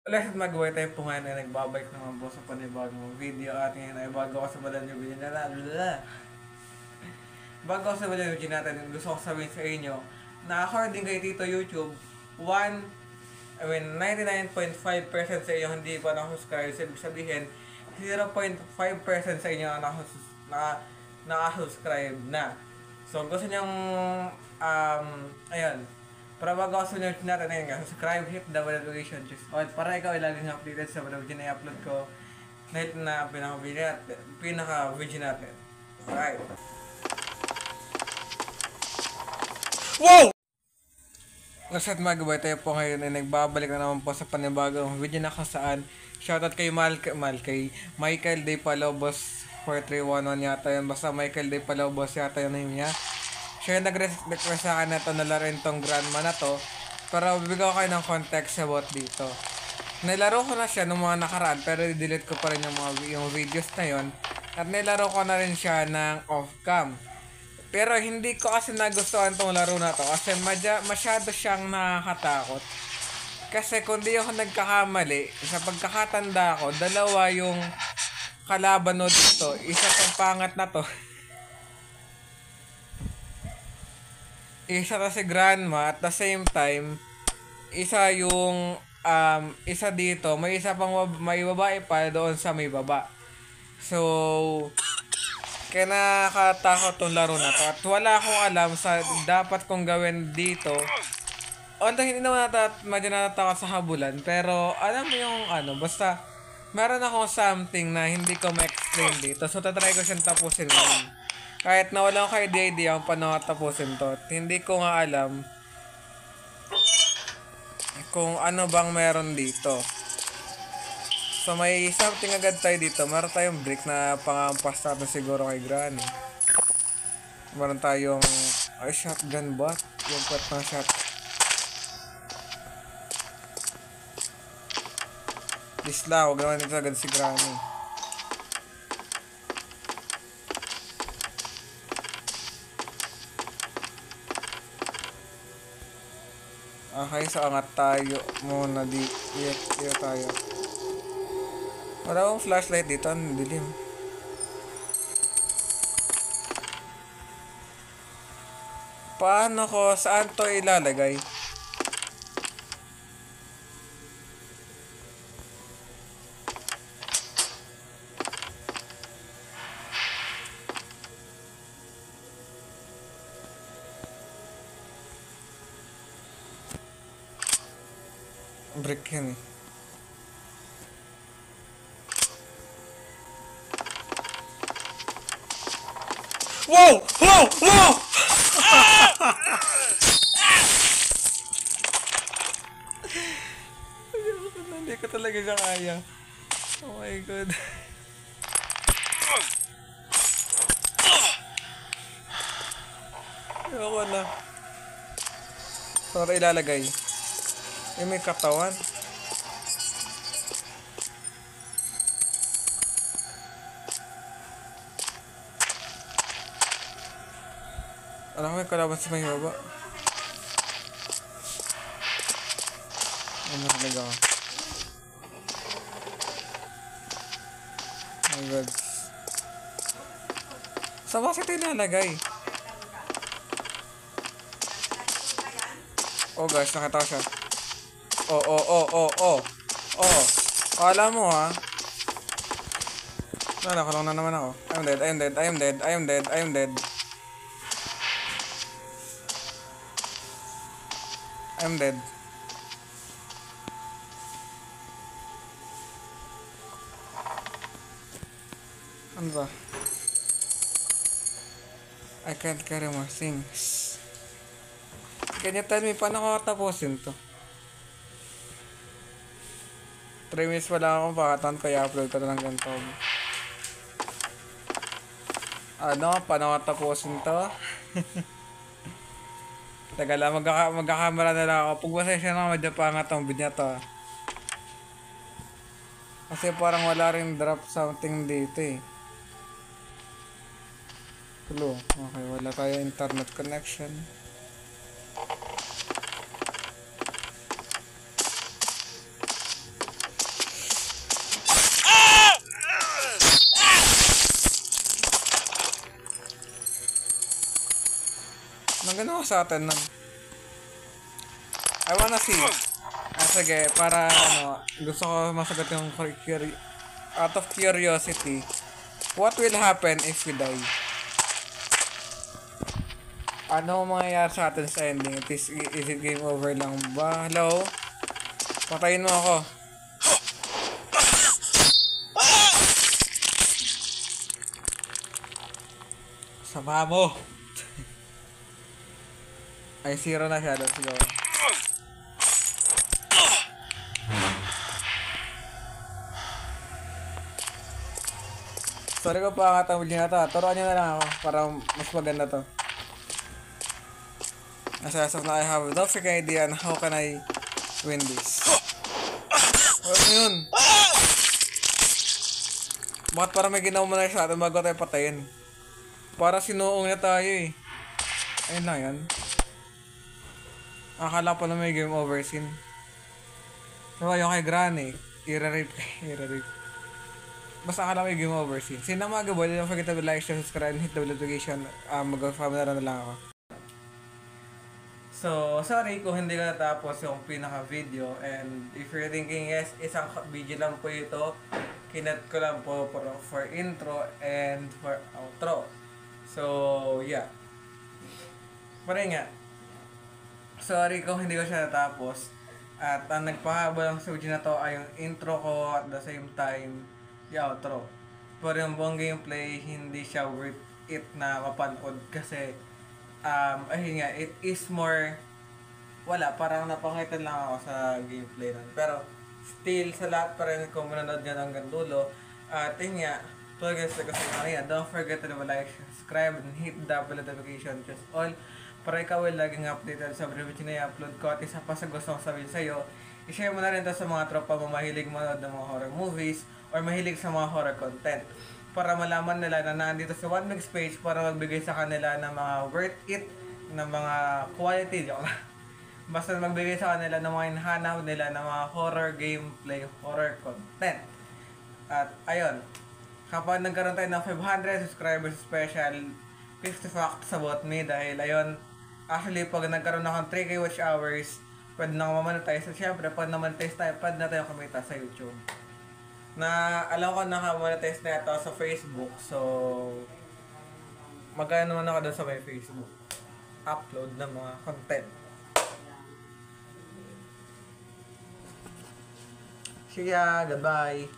Ulit magawa tayo po ngayon na nagbabalik naman po sa panibagong video at ngayon ay bago ako sa balang yung video na bago ako sa balang yung video natin, gusto ko sabihin sa inyo na according kay Tito YouTube, 99.5% sa inyo hindi pa nakasubscribe. So, ibig sabihin, 0.5% sa inyo nakasubscribe na. So, gusto nyong, ayun, para bago ako sa video natin ngayon nga, subscribe, hit the bell notification para ikaw ay laging updated sa mga video na i-upload ko na pinaka-video natin. Alright. Wow! Lasat magawa tayo po ngayon ay nagbabalik na naman po sa panibagong video na kasaan shoutout kay Michael De Palobos 4311 yata yun, basta Michael De Palobos yata yun name niya. Siya yung nag-request sa akin na ito na laruin tong grandma na to, pero bibigyan ko kayo ng context about dito. Nilaro ko na siya nung mga nakaraan pero i-delete ko pa rin yung videos na yon at nilaro ko na rin siya ng off-cam. Pero hindi ko kasi nagustuhan tong laro na to kasi masyado siyang nakakatakot. Kasi kung di ako nagkakamali, sa pagkakatanda ko, dalawa yung kalaban no dito. Isa tong pangat na to. Isa kasi grandma at the same time, isa yung isa dito, may isa pang may babae pa doon sa may baba. So, kaya nakakatakot tong laro na to at wala akong alam sa dapat kong gawin dito. Although hindi naman medyo natatakot sa habulan, pero alam mo yung basta meron akong something na hindi ko ma-explain dito. So, tatry ko siyang tapusin ngayon. Kahit na wala akong idea ang paano tapusin to. At hindi ko nga alam kung ano bang meron dito. So may something agad tayo dito. Meron tayong brick na pangampas natin siguro kay Granny. Meron tayong shotgun ba? Yung pet ng shot. Isla, huwag naman ito agad si Granny. Okay, so angat tayo muna dito tayo. Wala akong flashlight dito, ang dilim. Paano ko, saan to ilalagay? Brick yan eh. Wow! Wow! Wow! Hindi ko talaga siya kaya. Oh my god. Ayoko na. Sorry, ilalagay. Yung may katawan. Alam ko may kalaban sa may baba. Ano talaga ako? Oh my god. Saan ba ito ilalagay? Oh guys, nakita ko siya. Oh. Kala mo ha. Nakulong na naman ako. I am dead. I'm dead. Ano ba? I can't carry more things. Can you tell me paano ko tapusin to? 3 minutes pa lang akong pakatan kaya upload ko na lang ganito. Paano ko tapusin to? Tagal lang, magkakamera na lang ako. Pagpasensya na medyo pangat ang video to. Kasi parang wala rin drop something dito eh. Hello. Okay, wala tayo internet connection. ginawa sa atin nun? I wanna see. Sige, para gusto ko masagot yung out of curiosity. What will happen if we die? Ano mangyayari sa atin sa ending? Is it game over lang ba? Hello? Patayin mo ako. Sama mo. Ay, 0 na siya. Let's go. Sorry ko pa ang atawid niya ito. Turuan niyo na lang ako para mas maganda to. As of now, I have no freaking idea on how can I win this. Ano yun? Bakit parang may ginawa mo na sa atin bago tayo patayin? Para sinuong na tayo eh. Ayun lang yan. Akala pa na may game over scene. So, yung kay Granny, i-rape. Basta akala may game over scene. Sino na mga boy, don't forget to like, share, subscribe, and hit the notification. Mag-family na lang ako. So, sorry kung hindi ka natapos yung pinaka-video. And if you're thinking, yes, isang video lang po ito. Kinat ko lang po for intro and for outro. So, yeah. Parang nga. Sorry kung hindi ko siya natapos. At ang nagpahabol lang sa video na to ay yung intro ko at the same time yung outro. Pero yung buong gameplay, hindi siya worth it na mapanood kasi ayun nga, it is more parang napangitan lang ako sa gameplay nun. Pero still, sa lahat pa rin kung manonood nyo hanggang dulo. At yun nga, don't forget to like, subscribe, and hit the bell notification just all para ikaw ay laging updated sa video na i-upload ko. At isa pa sa gusto kong sabihin sa'yo, i-share mo na rin to sa mga tropa mo mahilig manood ng mga horror movies or mahilig sa mga horror content para malaman nila na nandito sa One Mix page para magbigay sa kanila ng mga worth it, ng mga quality, basta magbigay sa kanila ng mga hinahanap nila ng mga horror gameplay, horror content. At ayun, kapag nagkaroon tayo ng 500 subscribers special, 50 facts about me dahil ayun, actually pag nagkaroon ako ng 3K watch hours, pwede na mamonetize. So syempre, pag na-monetize tayo, pwede na tayo kumita sa YouTube. Na alam ko naka-monetize na ito sa Facebook, so magkano naman ako doon sa may Facebook. Upload ng mga content. See ya, goodbye.